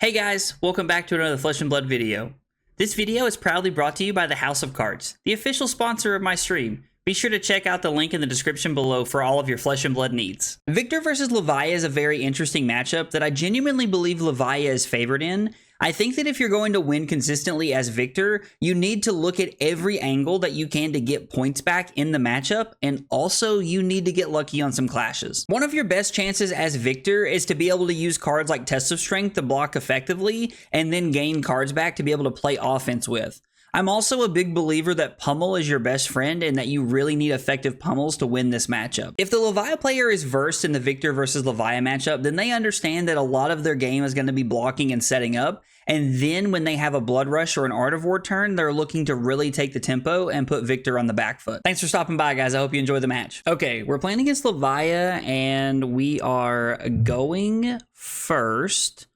Hey guys, welcome back to another Flesh and Blood video. This video is proudly brought to you by the House of Cards, the official sponsor of my stream. Be sure to check out the link in the description below for all of your Flesh and Blood needs. Vigor versus Levia is a very interesting matchup that I genuinely believe Levia is favored in. I think that if you're going to win consistently as Victor, you need to look at every angle that you can to get points back in the matchup, and also you need to get lucky on some clashes. One of your best chances as Victor is to be able to use cards like Test of Strength to block effectively, and then gain cards back to be able to play offense with. I'm also a big believer that Pummel is your best friend and that you really need effective Pummels to win this matchup. If the Levia player is versed in the Victor versus Levia matchup, then they understand that a lot of their game is going to be blocking and setting up, and then when they have a Blood Rush or an Artivore turn, they're looking to really take the tempo and put Victor on the back foot. Thanks for stopping by, guys. I hope you enjoy the match. Okay, we're playing against Levia, and we are going first.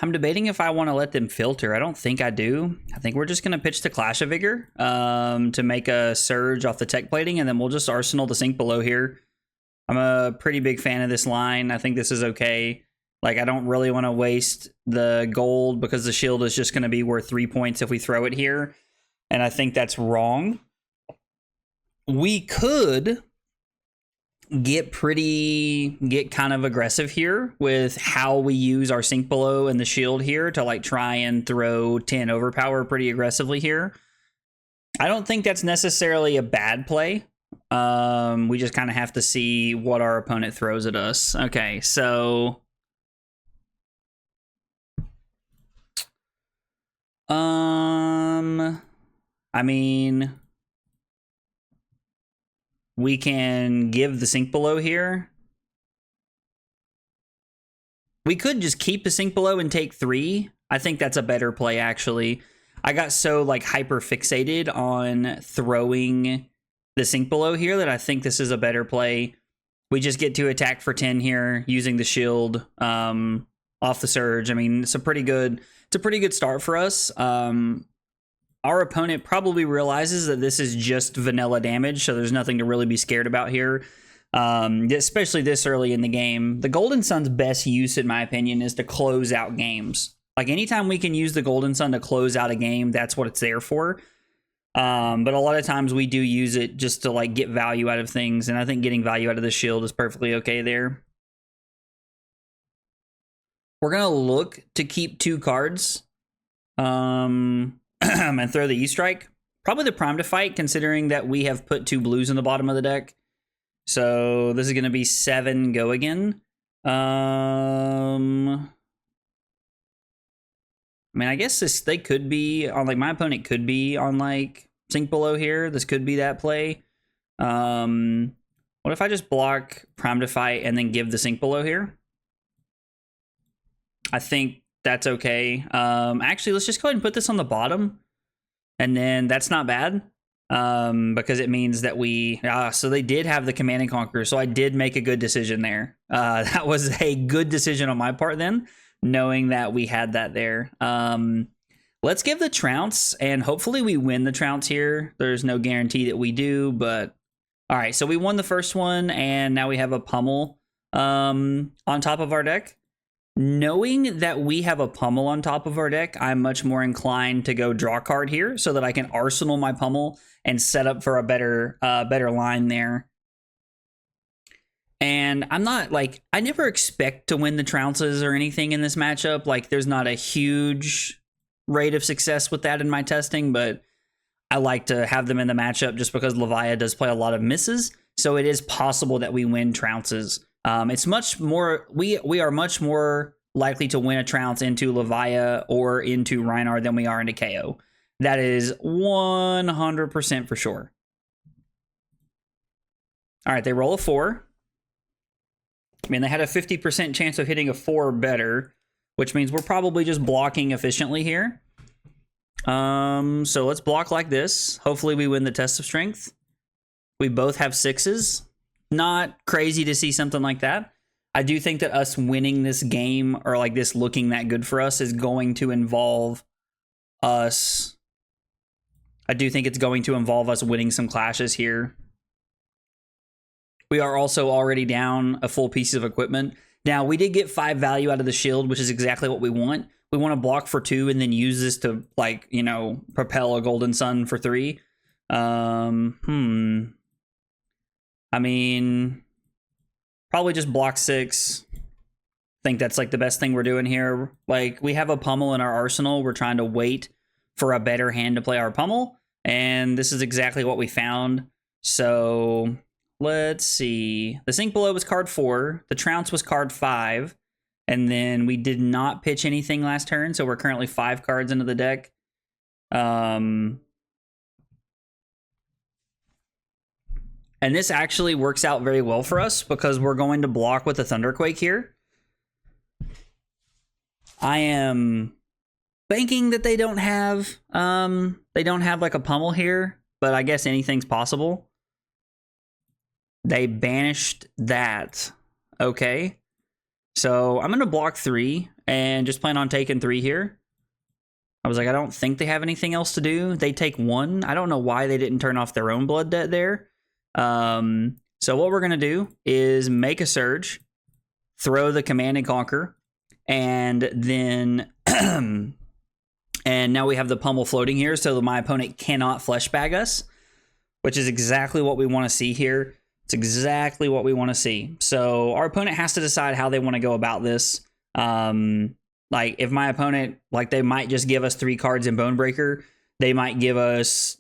I'm debating if I want to let them filter. I don't think I do. I think we're just going to pitch the Clash of Vigor to make a surge off the Tec Plating, and then we'll just arsenal the sink below here. I'm a pretty big fan of this line. I think this is okay. Like, I don't really want to waste the gold because the shield is just going to be worth 3 points if we throw it here, and I think that's wrong. We could get kind of aggressive here with how we use our sink below and the shield here to like try and throw 10 overpower pretty aggressively here. I don't think that's necessarily a bad play. We just kind of have to see what our opponent throws at us. Okay, so I mean, we can give the sink below here. We could just keep the sink below and take 3. I think that's a better play, actually. I got so like hyper fixated on throwing the sink below here that I think this is a better play. We just get to attack for 10 here using the shield off the surge. I mean, it's a pretty good start for us. Our opponent probably realizes that this is just vanilla damage, so there's nothing to really be scared about here, especially this early in the game. The Golden Sun's best use, in my opinion, is to close out games. Like, anytime we can use the Golden Sun to close out a game, that's what it's there for. But a lot of times we do use it just to, like, get value out of things, and I think getting value out of the shield is perfectly okay there. We're going to look to keep 2 cards. And throw the E-Strike. Probably the Prime to Fight, considering that we have put 2 blues in the bottom of the deck. So this is going to be 7 go again. I mean, I guess they could be on, like, my opponent could be on, like, sink below here. This could be that play. What if I just block Prime to Fight and then give the sink below here? I think that's okay. Actually, let's just go ahead and put this on the bottom. And then that's not bad. Because it means that we... so they did have the Command and Conquer. So I did make a good decision there. That was a good decision on my part then, knowing that we had that there. Let's give the Trounce, and hopefully we win the Trounce here. There's no guarantee that we do, but... Alright, so we won the first one, and now we have a Pummel on top of our deck. Knowing that we have a Pummel on top of our deck, I'm much more inclined to go draw card here so that I can arsenal my Pummel and set up for a better line there. And I'm not, like, I never expect to win the Trounces or anything in this matchup. Like, there's not a huge rate of success with that in my testing, but I like to have them in the matchup just because Levia does play a lot of misses. So it is possible that we win Trounces. It's much more, we are much more likely to win a Trounce into Levia or into Reinhardt than we are into KO. That is 100% for sure. All right, they roll a 4. I mean, they had a 50% chance of hitting a 4 or better, which means we're probably just blocking efficiently here. So let's block like this. Hopefully we win the Test of Strength. We both have 6s. Not crazy to see something like that. I do think that us winning this game, or like this looking that good for us, is going to involve us. I do think it's going to involve us winning some clashes here. We are also already down a full piece of equipment. Now, we did get 5 value out of the shield, which is exactly what we want. We want to block for 2 and then use this to, like, you know, propel a Golden Sun for 3. I mean, probably just block 6. I think that's, like, the best thing we're doing here. Like, we have a Pummel in our arsenal. We're trying to wait for a better hand to play our Pummel. And this is exactly what we found. So let's see. The Sink Below was card 4. The Trounce was card 5. And then we did not pitch anything last turn, so we're currently 5 cards into the deck. And this actually works out very well for us because we're going to block with a Thunderquake here. I am banking that they don't have like a Pummel here, but I guess anything's possible. They banished that. Okay. So I'm going to block 3 and just plan on taking 3 here. I was like, I don't think they have anything else to do. They take 1. I don't know why they didn't turn off their own blood debt there. So what we're going to do is make a Surge, throw the Command and Conquer, and then and now we have the Pummel floating here, so my opponent cannot flesh bag us, which is exactly what we want to see here. It's exactly what we want to see. So our opponent has to decide how they want to go about this. Like if my opponent, like they might just give us 3 cards in Bonebreaker. They might give us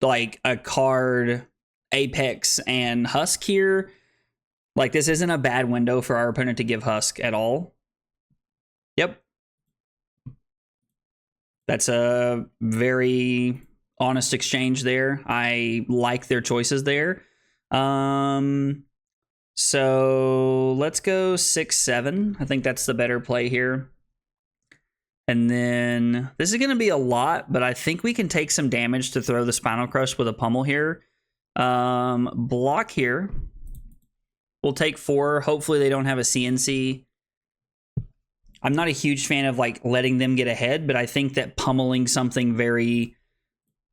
like a card Apex and Husk here. Like this isn't a bad window for our opponent to give Husk at all. Yep. That's a very honest exchange there. I like their choices there. So let's go 6-7. I think that's the better play here. And then this is going to be a lot, but I think we can take some damage to throw the Spinal Crush with a Pummel here. Block here. We'll take 4. Hopefully they don't have a CNC. I'm not a huge fan of like letting them get ahead, but I think that pummeling something very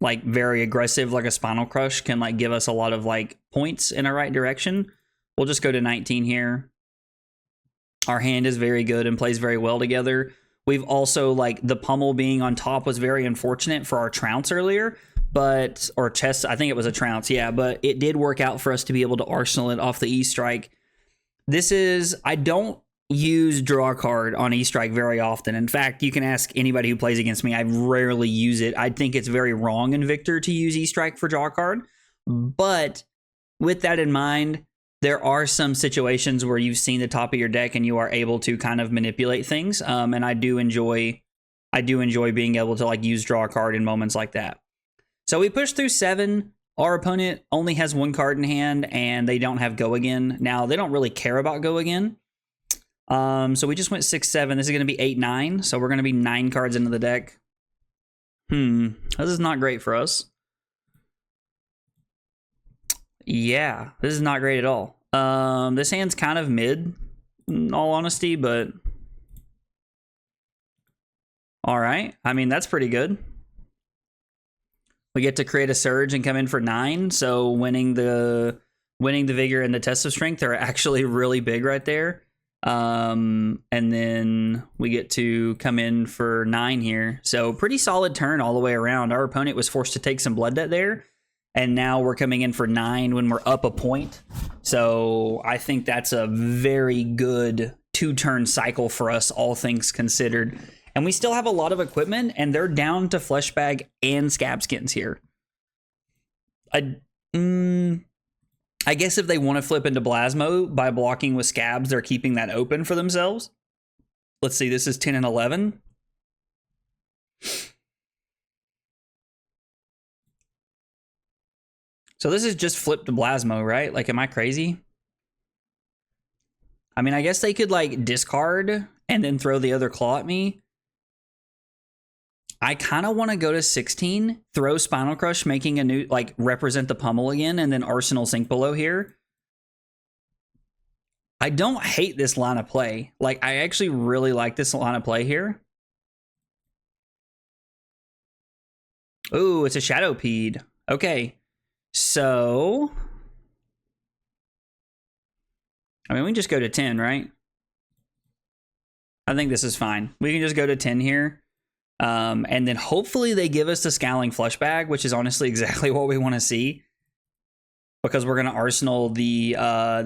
aggressive like a Spinal Crush can like give us a lot of like points in the right direction. We'll just go to 19 here. Our hand is very good and plays very well together. We've also like the Pummel being on top was very unfortunate for our Trounce earlier, but or chest, I think it was a Trounce, yeah, but it did work out for us to be able to arsenal it off the E-Strike. This is, I don't use draw a card on E-Strike very often. In fact, you can ask anybody who plays against me. I rarely use it. I think it's very wrong in Victor to use E-Strike for draw a card. But with that in mind, there are some situations where you've seen the top of your deck and you are able to kind of manipulate things. And I do enjoy being able to like use draw a card in moments like that. So we push through 7. Our opponent only has 1 card in hand and they don't have Go Again. Now they don't really care about Go Again. So we just went 6-7. This is going to be 8-9. So we're going to be 9 cards into the deck. This is not great for us. Yeah, this is not great at all. This hand's kind of mid, in all honesty, but all right. I mean, that's pretty good. We get to create a Surge and come in for 9. So winning the Vigor and the Test of Strength are actually really big right there. And then we get to come in for 9 here. So pretty solid turn all the way around. Our opponent was forced to take some blood debt there. And now we're coming in for 9 when we're up a point. So I think that's a very good 2-turn cycle for us, all things considered. And we still have a lot of equipment, and they're down to Flesh Bag and Scab Skins here. I guess if they want to flip into Blasmo by blocking with Scabs, they're keeping that open for themselves. Let's see, this is 10 and 11. So this is just flip to Blasmo, right? Like, am I crazy? I mean, I guess they could, like, discard and then throw the other claw at me. I kind of want to go to 16, throw Spinal Crush, making a new, like, represent the Pummel again, and then Arsenal Sink Below here. I don't hate this line of play. Like, I actually really like this line of play here. Ooh, it's a Shadowpede. Okay. So, I mean, we can just go to 10, right? I think this is fine. We can just go to 10 here. And then hopefully they give us the Scowling Flush Bag, which is honestly exactly what we want to see. Because we're going to arsenal the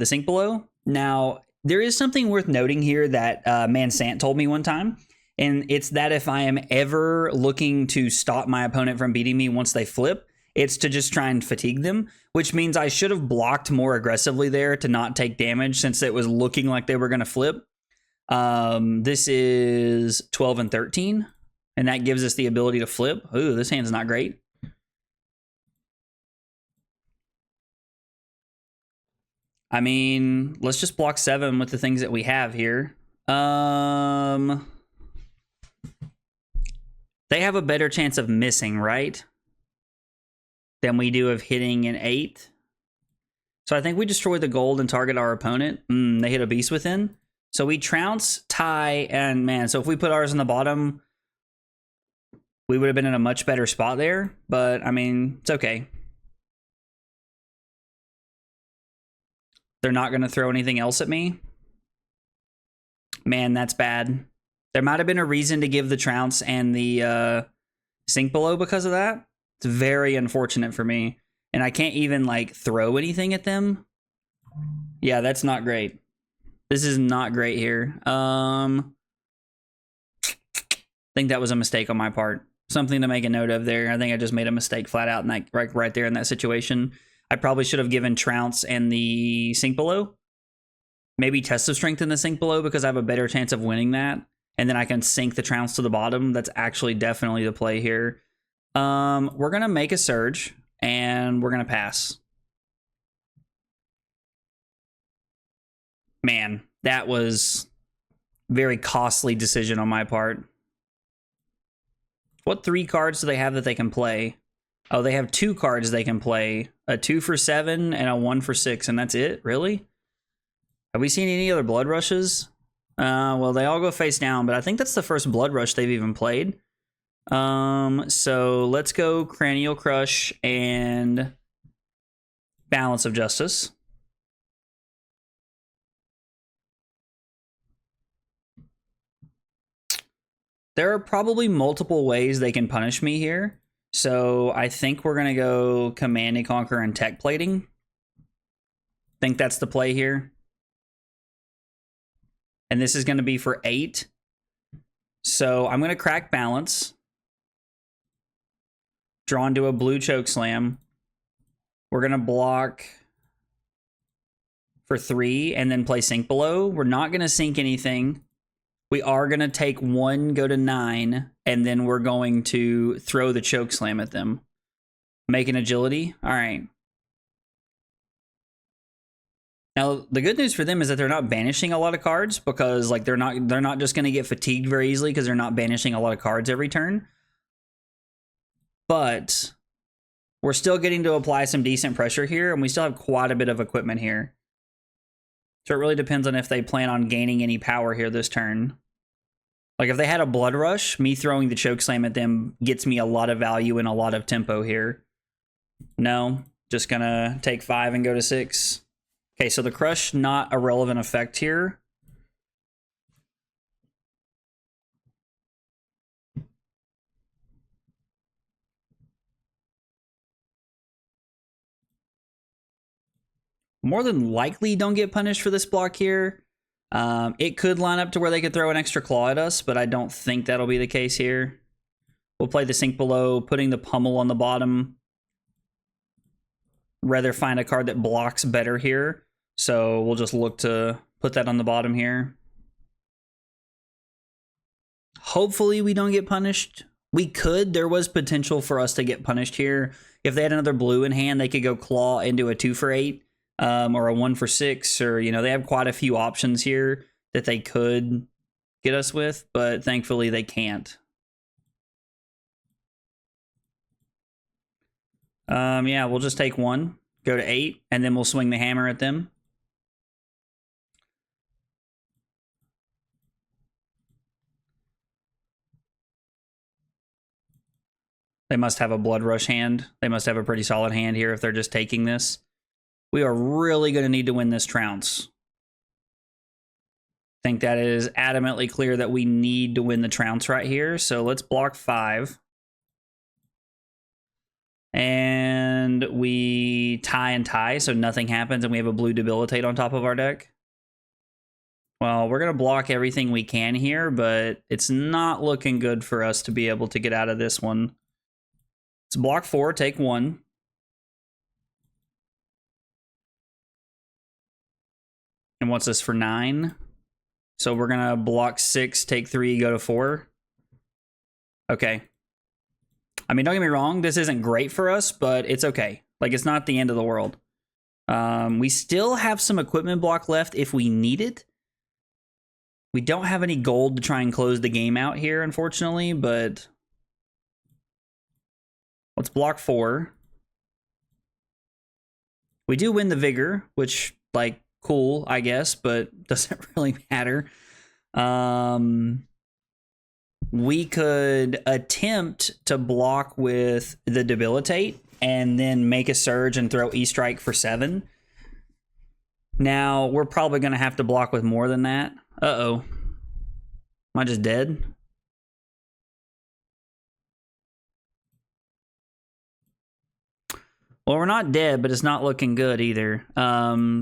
Sink Below. Now, there is something worth noting here that Mansant told me one time. And it's that if I am ever looking to stop my opponent from beating me once they flip, it's to just try and fatigue them, which means I should have blocked more aggressively there to not take damage since it was looking like they were going to flip. This is 12 and 13, and that gives us the ability to flip. Ooh, this hand's not great. I mean, let's just block 7 with the things that we have here. They have a better chance of missing, right? Than we do of hitting an 8. So I think we destroy the gold and target our opponent. They hit a Beast Within. So we trounce, tie, and man, so if we put ours on the bottom, we would have been in a much better spot there. But, I mean, it's okay. They're not going to throw anything else at me. Man, that's bad. There might have been a reason to give the Trounce and the Sink Below because of that. It's very unfortunate for me. And I can't even, like, throw anything at them. Yeah, that's not great. This is not great here. I think that was a mistake on my part. Something to make a note of there. I think I just made a mistake flat out in that, right there in that situation. I probably should have given Trounce and the Sink Below. Maybe Test of Strength in the Sink Below because I have a better chance of winning that. And then I can sink the Trounce to the bottom. That's actually definitely the play here. We're going to make a Surge, and we're going to pass. Man, that was a very costly decision on my part. What 3 cards do they have that they can play? Oh, they have 2 cards they can play. A 2 for 7 and a 1 for 6, and that's it? Really? Have we seen any other Blood Rushes? Well, they all go face down, but I think that's the first Blood Rush they've even played. So let's go Cranial Crush and Balance of Justice. There are probably multiple ways they can punish me here. So I think we're going to go Command and Conquer and Tech Plating. Think that's the play here. And this is going to be for 8. So I'm going to crack Balance. Draw into a blue Chokeslam. We're going to block for 3 and then play Sink Below. We're not going to sink anything. We are going to take 1, go to 9, and then we're going to throw the Chokeslam at them. Make an Agility. All right. Now, the good news for them is that they're not banishing a lot of cards because like they're not just going to get fatigued very easily because they're not banishing a lot of cards every turn. But we're still getting to apply some decent pressure here, and we still have quite a bit of equipment here. So it really depends on if they plan on gaining any power here this turn. Like if they had a Blood Rush, me throwing the Chokeslam at them gets me a lot of value and a lot of tempo here. No, just gonna take 5 and go to 6. Okay, so the Crush, not a relevant effect here. More than likely don't get punished for this block here. It could line up to where they could throw an extra claw at us, but I don't think that'll be the case here. We'll play the Sink Below, putting the Pummel on the bottom. Rather find a card that blocks better here. So we'll just look to put that on the bottom here. Hopefully we don't get punished. We could. There was potential for us to get punished here. If they had another blue in hand, they could go claw into a 2 for 8. Or a 1 for 6, or, you know, they have quite a few options here that they could get us with, but thankfully they can't. Yeah, we'll just take 1, go to 8, and then we'll swing the hammer at them. They must have a Blood Rush hand. They must have a pretty solid hand here if they're just taking this. We are really going to need to win this Trounce. think that is adamantly clear that we need to win the Trounce right here. So let's block 5. And we tie and tie, so nothing happens, and we have a blue Debilitate on top of our deck. Well, we're going to block everything we can here, but it's not looking good for us to be able to get out of this one. It's block 4, take 1. And what's this for 9? So we're going to block 6, take 3, go to 4. Okay. I mean, don't get me wrong, this isn't great for us, but it's okay. Like, it's not the end of the world. We still have some equipment block left if we need it. We don't have any gold to try and close the game out here, unfortunately, but let's block 4. We do win the Vigor, which, like, cool, I guess, but doesn't really matter. We could attempt to block with the Debilitate and then make a Surge and throw E-Strike for 7. Now, we're probably going to have to block with more than that. Uh-oh. Am I just dead? Well, we're not dead, but it's not looking good either.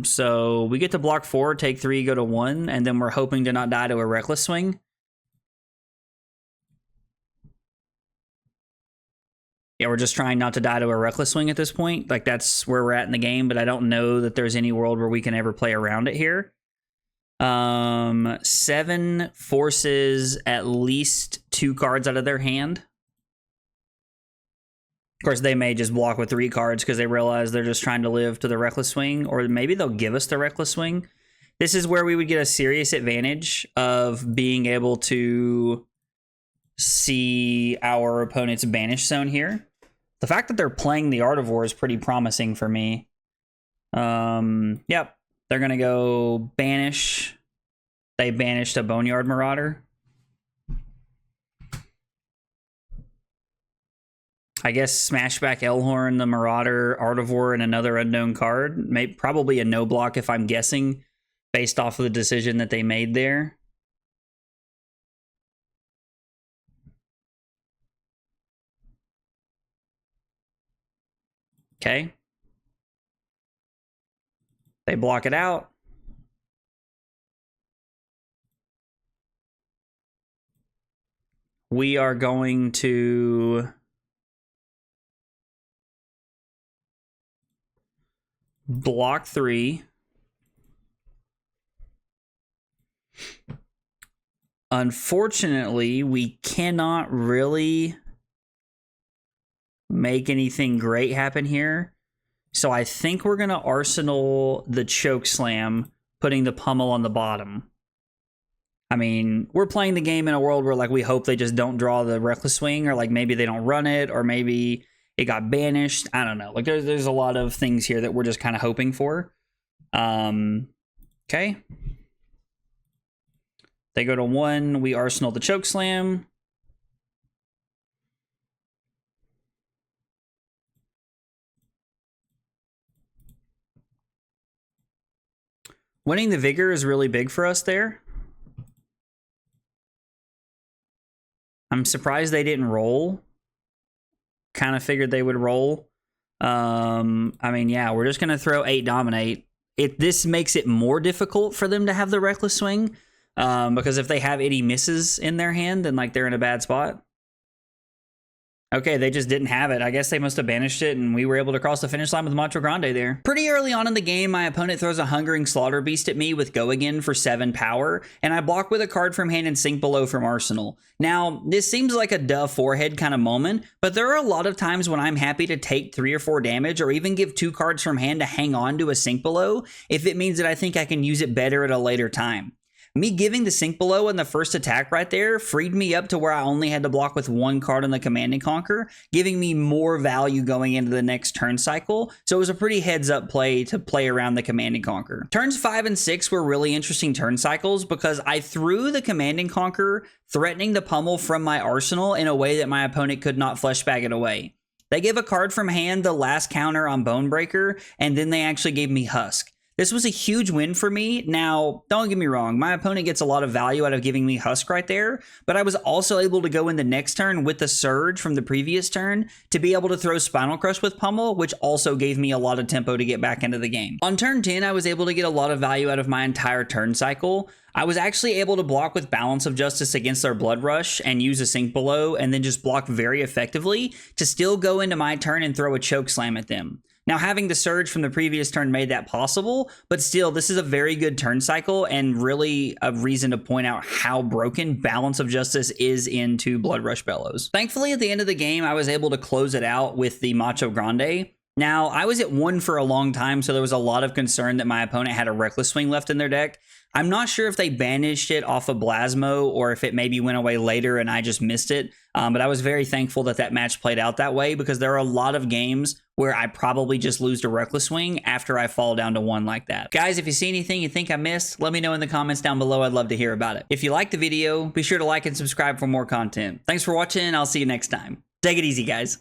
So we get to block 4, take 3, go to 1, and then we're hoping to not die to a Reckless Swing. Yeah, we're just trying not to die to a Reckless Swing at this point. Like, that's where we're at in the game, but I don't know that there's any world where we can ever play around it here. 7 forces at least 2 cards out of their hand. Of course, they may just block with 3 cards because they realize they're just trying to live to the Reckless Swing, or maybe they'll give us the Reckless Swing. This is where we would get a serious advantage of being able to see our opponent's banish zone here. The fact that they're playing the Artivore is pretty promising for me. Yep, they're going to go banish. They banished a Boneyard Marauder. I guess Smashback Elhorn, the Marauder, Artivore, and another unknown card. Probably a no block if I'm guessing, based off of the decision that they made there. Okay. They block it out. We are going to block 3. Unfortunately, we cannot really make anything great happen here. So I think we're going to Arsenal the Chokeslam, putting the Pummel on the bottom. I mean, we're playing the game in a world where, like, we hope they just don't draw the Reckless Swing, or, like, maybe they don't run it, or maybe it got banished. I don't know. Like, there's a lot of things here that we're just kind of hoping for. Okay. They go to 1. We Arsenal the Chokeslam. Winning the Vigor is really big for us there. I'm surprised they didn't roll. Kind of figured they would roll. I mean, yeah, we're just going to throw 8 Dominate. This makes it more difficult for them to have the Reckless Swing. Because if they have any misses in their hand, then, like, they're in a bad spot. Okay, they just didn't have it. I guess they must have banished it, and we were able to cross the finish line with Macho Grande there. Pretty early on in the game, my opponent throws a Hungering Slaughter Beast at me with Go Again for 7 power, and I block with a card from hand and sink below from Arsenal. Now, this seems like a duh forehead kind of moment, but there are a lot of times when I'm happy to take 3 or 4 damage, or even give 2 cards from hand to hang on to a sink below, if it means that I think I can use it better at a later time. Me giving the sink below in the first attack right there freed me up to where I only had to block with 1 card on the Command and Conquer, giving me more value going into the next turn cycle. So it was a pretty heads up play to play around the Command and Conquer. Turns 5 and 6 were really interesting turn cycles because I threw the Command and Conquer, threatening the Pummel from my arsenal in a way that my opponent could not fleshbag it away. They gave a card from hand the last counter on Bonebreaker, and then they actually gave me Husk. This was a huge win for me. Now, don't get me wrong, my opponent gets a lot of value out of giving me Husk right there, but I was also able to go in the next turn with the Surge from the previous turn to be able to throw Spinal Crush with Pummel, which also gave me a lot of tempo to get back into the game. On turn 10, I was able to get a lot of value out of my entire turn cycle. I was actually able to block with Balance of Justice against their Blood Rush and use a Sink Below and then just block very effectively to still go into my turn and throw a Chokeslam at them. Now, having the Surge from the previous turn made that possible, but still, this is a very good turn cycle and really a reason to point out how broken Balance of Justice is into Blood Rush Bellows. Thankfully, at the end of the game, I was able to close it out with the Macho Grande. Now, I was at 1 for a long time, so there was a lot of concern that my opponent had a Reckless Swing left in their deck. I'm not sure if they banished it off of Blasmo or if it maybe went away later and I just missed it, but I was very thankful that that match played out that way because there are a lot of games where I probably just lose to Reckless Swing after I fall down to 1 like that. Guys, if you see anything you think I missed, let me know in the comments down below. I'd love to hear about it. If you liked the video, be sure to like and subscribe for more content. Thanks for watching, and I'll see you next time. Take it easy, guys.